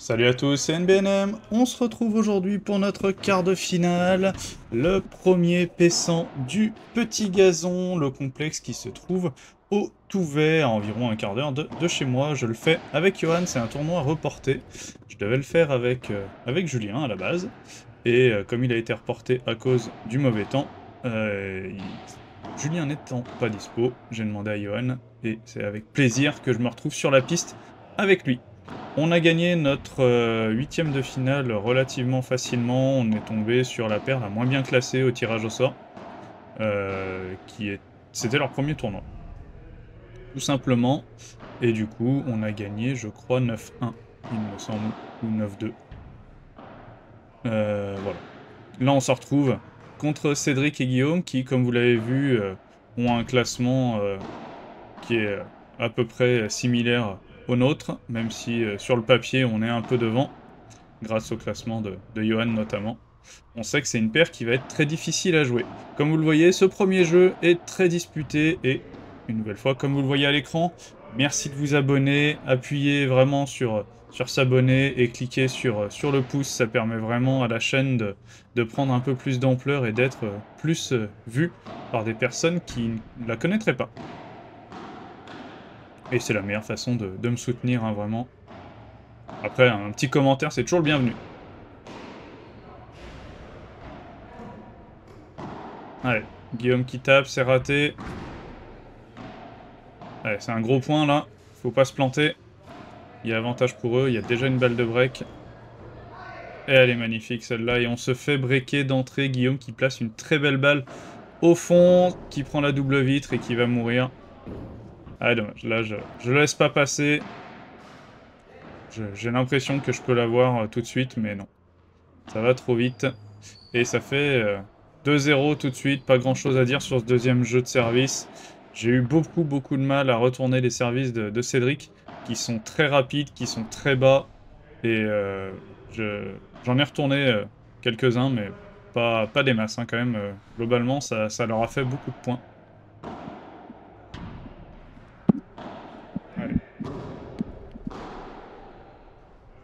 Salut à tous, c'est NBNM. On se retrouve aujourd'hui pour notre quart de finale, le premier paissant du Petit Gazon, le complexe qui se trouve au Touvet, à environ un quart d'heure de chez moi. Je le fais avec Johan, c'est un tournoi reporté. Je devais le faire avec Julien à la base, et comme il a été reporté à cause du mauvais temps, Julien n'étant pas dispo, j'ai demandé à Johan, et c'est avec plaisir que je me retrouve sur la piste avec lui. On a gagné notre huitième de finale relativement facilement. On est tombé sur la paire la moins bien classée au tirage au sort, qui est... C'était leur premier tournoi, tout simplement. Et du coup, on a gagné, je crois, 9-1, il me semble, ou 9-2. Voilà. Là, on se retrouve contre Cédric et Guillaume, qui, comme vous l'avez vu, ont un classement qui est à peu près similaire au nôtre, même si sur le papier, on est un peu devant, grâce au classement de Johan notamment. On sait que c'est une paire qui va être très difficile à jouer. Comme vous le voyez, ce premier jeu est très disputé et, une nouvelle fois, comme vous le voyez à l'écran, merci de vous abonner, appuyez vraiment sur s'abonner et cliquez sur le pouce, ça permet vraiment à la chaîne de prendre un peu plus d'ampleur et d'être plus vue par des personnes qui ne la connaîtraient pas. Et c'est la meilleure façon de me soutenir, hein, vraiment. Après, un petit commentaire, c'est toujours le bienvenu. Allez, Guillaume qui tape, c'est raté. Allez, c'est un gros point là, faut pas se planter. Il y a avantage pour eux, il y a déjà une balle de break. Et elle est magnifique celle-là, et on se fait breaker d'entrée. Guillaume qui place une très belle balle au fond, qui prend la double vitre et qui va mourir. Ah dommage, là je le laisse pas passer. J'ai l'impression que je peux l'avoir tout de suite, mais non. Ça va trop vite. Et ça fait 2-0 tout de suite, pas grand chose à dire sur ce deuxième jeu de service. J'ai eu beaucoup de mal à retourner les services de Cédric, qui sont très rapides, qui sont très bas, et j'en ai retourné quelques-uns, mais pas des masses hein, quand même. Globalement, ça leur a fait beaucoup de points. Allez.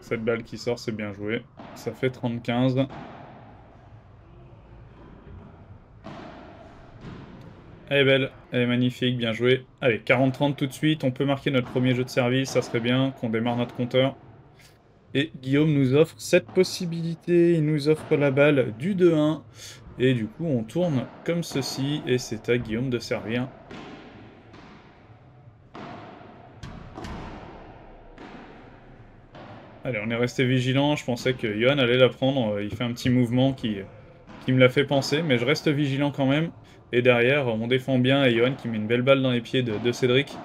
Cette balle qui sort, c'est bien joué. Ça fait 30-15. Elle est belle, elle est magnifique, bien joué. Allez, 40-30 tout de suite, on peut marquer notre premier jeu de service, ça serait bien qu'on démarre notre compteur. Et Guillaume nous offre cette possibilité, il nous offre la balle du 2-1. Et du coup, on tourne comme ceci, et c'est à Guillaume de servir. Allez, on est resté vigilant, je pensais que Johan allait la prendre, il fait un petit mouvement qui me l'a fait penser, mais je reste vigilant quand même. Et derrière, on défend bien, et Johan qui met une belle balle dans les pieds de Cédric,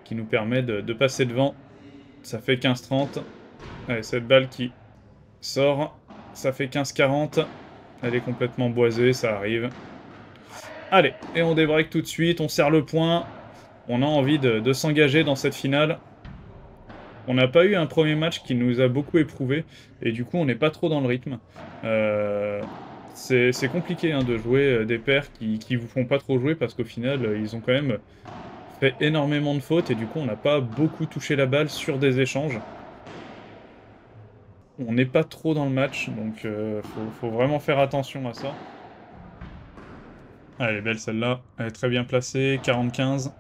qui nous permet de passer devant. Ça fait 15-30. Allez, cette balle qui sort, ça fait 15-40. Elle est complètement boisée, ça arrive. Allez, et on débreak tout de suite, on serre le point. On a envie de s'engager dans cette finale. On n'a pas eu un premier match qui nous a beaucoup éprouvé, et du coup on n'est pas trop dans le rythme. C'est compliqué hein, de jouer des pairs qui vous font pas trop jouer, parce qu'au final ils ont quand même fait énormément de fautes, et du coup on n'a pas beaucoup touché la balle sur des échanges. On n'est pas trop dans le match, donc faut vraiment faire attention à ça. Ah, elle est belle celle-là, elle est très bien placée, 40-15.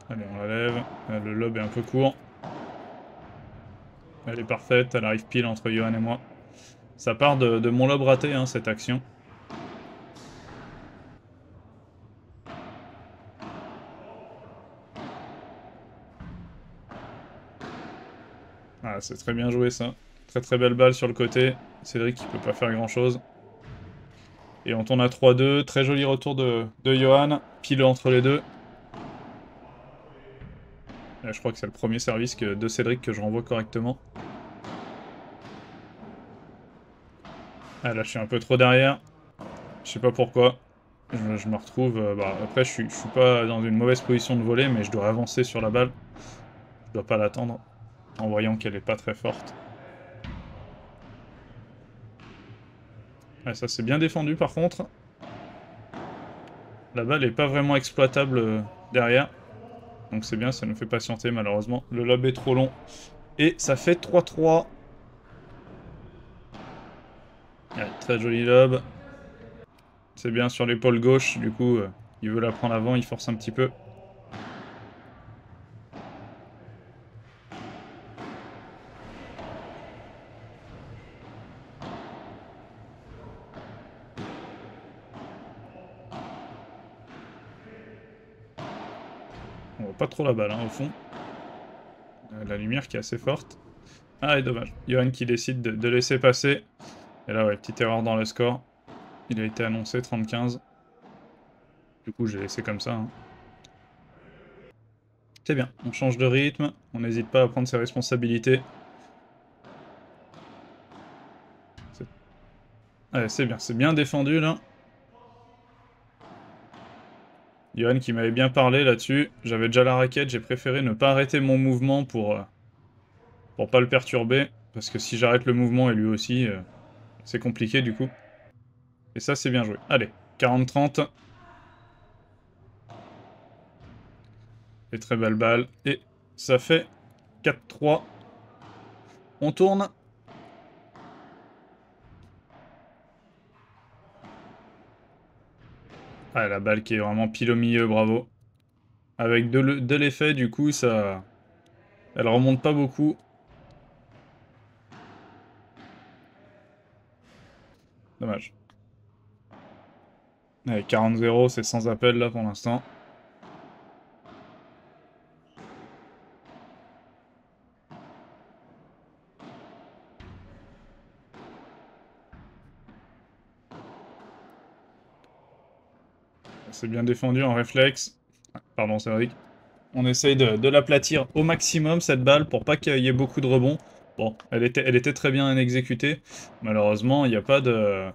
Allez, on la lève, le lob est un peu court. Elle est parfaite, elle arrive pile entre Johan et moi. Ça part de mon lob raté, hein, cette action. Ah, c'est très bien joué ça. Très belle balle sur le côté. Cédric qui peut pas faire grand chose. Et on tourne à 3-2. Très joli retour de Johan. Pile entre les deux. Et je crois que c'est le premier service de Cédric que je renvoie correctement. Ah là je suis un peu trop derrière. Je sais pas pourquoi. Je me retrouve... après je suis pas dans une mauvaise position de voler, mais je dois avancer sur la balle. Je dois pas l'attendre. En voyant qu'elle est pas très forte. Ah, ça c'est bien défendu par contre. La balle est pas vraiment exploitable derrière. Donc c'est bien, ça nous fait patienter malheureusement. Le lob est trop long. Et ça fait 3-3. Ouais, très joli lob. C'est bien sur l'épaule gauche, du coup, il veut la prendre avant, il force un petit peu. On voit pas trop la balle, hein, au fond. La lumière qui est assez forte. Ah, et dommage. Johan qui décide de laisser passer. Et là, ouais, petite erreur dans le score. Il a été annoncé 30-15. Du coup, j'ai laissé comme ça, hein. C'est bien, on change de rythme, on n'hésite pas à prendre ses responsabilités. Ouais, c'est bien défendu là. Johan qui m'avait bien parlé là-dessus. J'avais déjà la raquette, j'ai préféré ne pas arrêter mon mouvement pour pas le perturber. Parce que si j'arrête le mouvement et lui aussi, c'est compliqué du coup. Et ça, c'est bien joué. Allez, 40-30. Et très belle balle. Et ça fait 4-3. On tourne. Ah, la balle qui est vraiment pile au milieu, bravo. Avec de l'effet, du coup, ça... Elle remonte pas beaucoup. Dommage. Allez, 40-0, c'est sans appel là pour l'instant. C'est bien défendu en réflexe. Pardon, Cédric. On essaye de l'aplatir au maximum, cette balle, pour pas qu'il y ait beaucoup de rebonds. Bon, elle était très bien exécutée. Malheureusement, il n'y a pas de...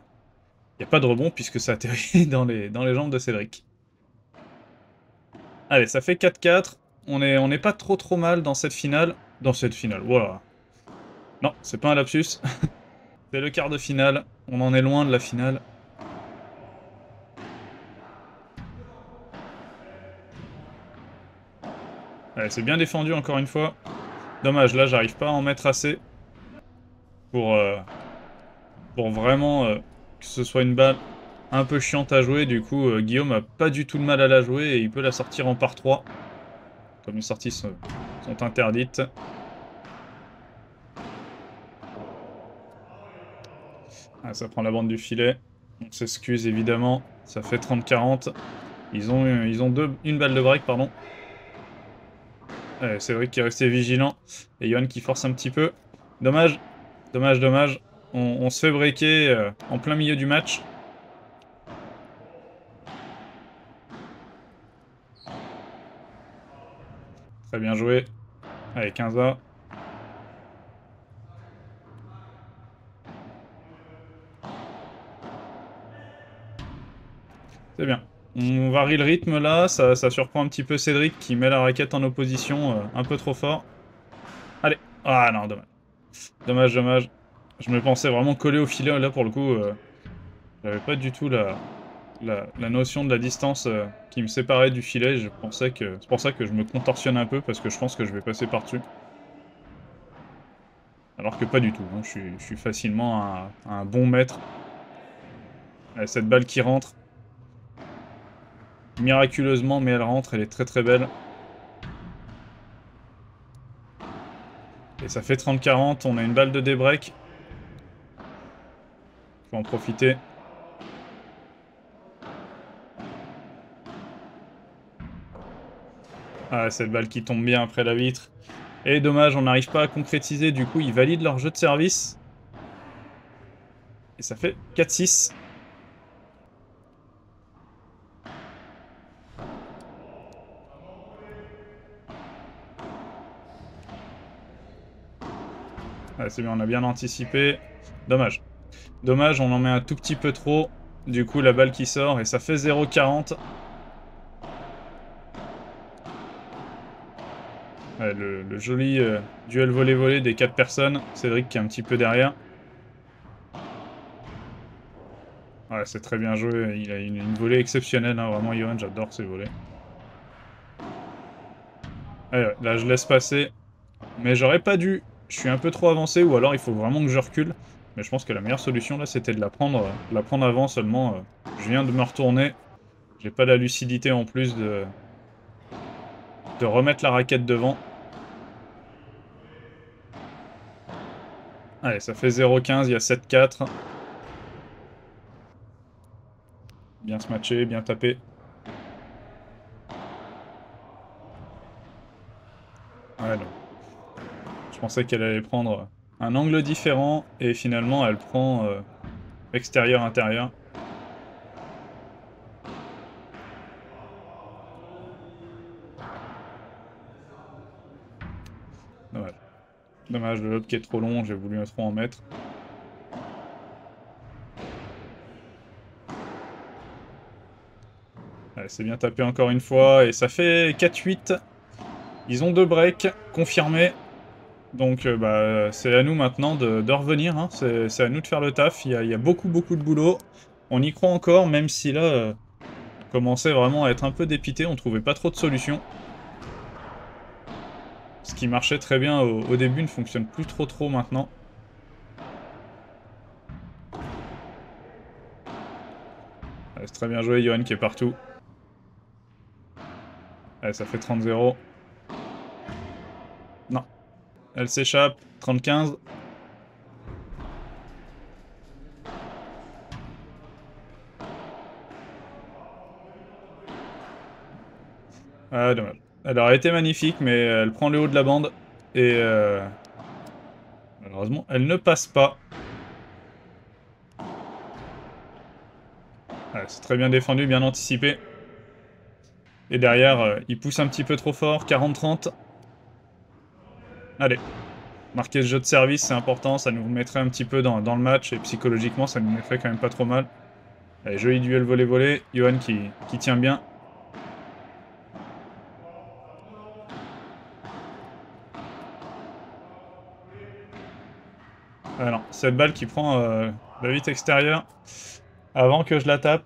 Il n'y a pas de rebond puisque ça atterrit dans les jambes de Cédric. Allez, ça fait 4-4. On n'est pas trop mal dans cette finale. Dans cette finale, voilà. Non, c'est pas un lapsus. C'est le quart de finale. On en est loin de la finale. Allez, c'est bien défendu encore une fois. Dommage, là, j'arrive pas à en mettre assez pour, pour vraiment que ce soit une balle un peu chiante à jouer. Du coup, Guillaume a pas du tout de mal à la jouer et il peut la sortir en par 3. Comme les sorties sont interdites. Ah, ça prend la bande du filet. On s'excuse évidemment. Ça fait 30-40. Ils ont une balle de break, pardon. C'est vrai qu'il est resté vigilant. Et Yohan qui force un petit peu. Dommage. Dommage. On se fait breaker en plein milieu du match. Très bien joué. Allez, 15A. C'est bien. On varie le rythme là, ça surprend un petit peu Cédric qui met la raquette en opposition un peu trop fort. Allez. Ah non, dommage. Je me pensais vraiment collé au filet là pour le coup. J'avais pas du tout la notion de la distance qui me séparait du filet. Je pensais que... C'est pour ça que je me contorsionne un peu parce que je pense que je vais passer par-dessus. Alors que pas du tout, hein. Je suis facilement un bon mètre. Allez, cette balle qui rentre. Miraculeusement, mais elle rentre, elle est très belle. Et ça fait 30-40, on a une balle de débreak. Faut en profiter. Ah, cette balle qui tombe bien après la vitre. Et dommage, on n'arrive pas à concrétiser, du coup ils valident leur jeu de service. Et ça fait 4-6. Ah, c'est bien, on a bien anticipé. Dommage. Dommage, on en met un tout petit peu trop. Du coup, la balle qui sort et ça fait 0-40. Ouais, le joli duel volley-volley des 4 personnes. Cédric qui est un petit peu derrière. Ouais, Ouais, c'est très bien joué. Il a une volée exceptionnelle, hein. Vraiment, Johan, j'adore ses volées. Allez, ouais, là, je laisse passer. Mais j'aurais pas dû. Je suis un peu trop avancé, ou alors il faut vraiment que je recule. Mais je pense que la meilleure solution, là, c'était de la prendre avant seulement. Je viens de me retourner. J'ai pas la lucidité en plus de remettre la raquette devant. Allez, ça fait 0,15, il y a 7-4. Bien se matcher, bien taper. Ouais, non. Je pensais qu'elle allait prendre un angle différent, et finalement, elle prend extérieur-intérieur. Dommage. Dommage, le lob qui est trop long, j'ai voulu trop en mettre. Allez, c'est bien tapé encore une fois, et ça fait 4-8. Ils ont 2 breaks, confirmés. Donc bah, c'est à nous maintenant de revenir, hein. C'est à nous de faire le taf. Il y a beaucoup, beaucoup de boulot. On y croit encore, même si là, on commençait vraiment à être un peu dépité. On trouvait pas trop de solutions. Ce qui marchait très bien au début ne fonctionne plus trop maintenant. Allez, c'est très bien joué, Johan qui est partout. Allez, ça fait 30-0. Non. Elle s'échappe. 30-15. Ah, dommage. Elle aurait été magnifique, mais elle prend le haut de la bande. Et malheureusement, elle ne passe pas. Ouais, c'est très bien défendu, bien anticipé. Et derrière, il pousse un petit peu trop fort, 40-30. Allez, marquer ce jeu de service, c'est important, ça nous mettrait un petit peu dans le match, et psychologiquement, ça nous mettrait quand même pas trop mal. Allez, joli duel volley-volley, Johan qui tient bien. Ah non, cette balle qui prend la vite extérieure avant que je la tape.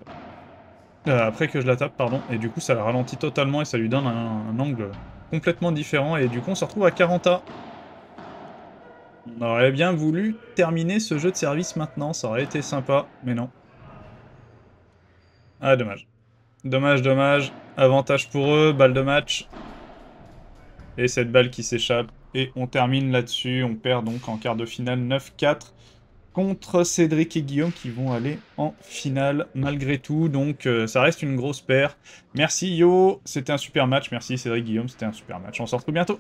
Après que je la tape, pardon, et du coup ça la ralentit totalement et ça lui donne un angle complètement différent, et du coup on se retrouve à 40A. On aurait bien voulu terminer ce jeu de service maintenant, ça aurait été sympa, mais non. Ah, dommage. Dommage, dommage. Avantage pour eux, balle de match. Et cette balle qui s'échappe. Et on termine là-dessus. On perd donc en quart de finale 9-4 contre Cédric et Guillaume qui vont aller en finale malgré tout. Donc ça reste une grosse paire. Merci Yo, c'était un super match. Merci Cédric, Guillaume, c'était un super match. On se retrouve bientôt.